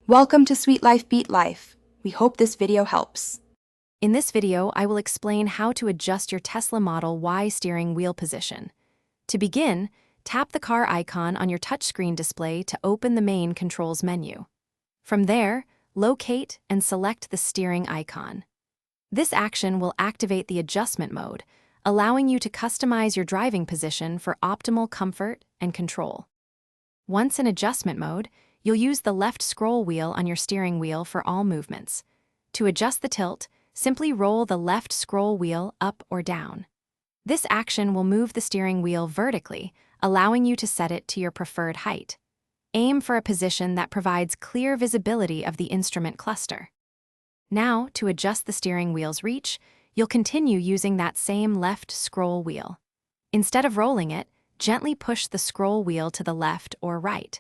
Welcome to Sweet Life Beat Life. We hope this video helps. In this video, I will explain how to adjust your Tesla Model Y steering wheel position. To begin, tap the car icon on your touchscreen display to open the main controls menu. From there, locate and select the steering icon. This action will activate the adjustment mode, allowing you to customize your driving position for optimal comfort and control. Once in adjustment mode, you'll use the left scroll wheel on your steering wheel for all movements. To adjust the tilt, simply roll the left scroll wheel up or down. This action will move the steering wheel vertically, allowing you to set it to your preferred height. Aim for a position that provides clear visibility of the instrument cluster. Now, to adjust the steering wheel's reach, you'll continue using that same left scroll wheel. Instead of rolling it, gently push the scroll wheel to the left or right.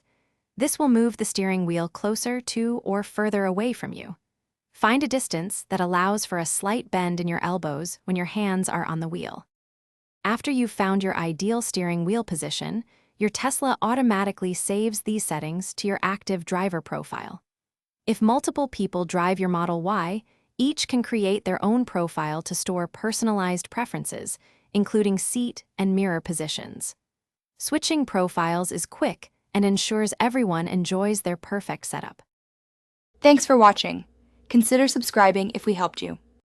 This will move the steering wheel closer to or further away from you. Find a distance that allows for a slight bend in your elbows when your hands are on the wheel. After you've found your ideal steering wheel position, your Tesla automatically saves these settings to your active driver profile. If multiple people drive your Model Y, each can create their own profile to store personalized preferences, including seat and mirror positions. Switching profiles is quick and ensures everyone enjoys their perfect setup. Thanks for watching. Consider subscribing if we helped you.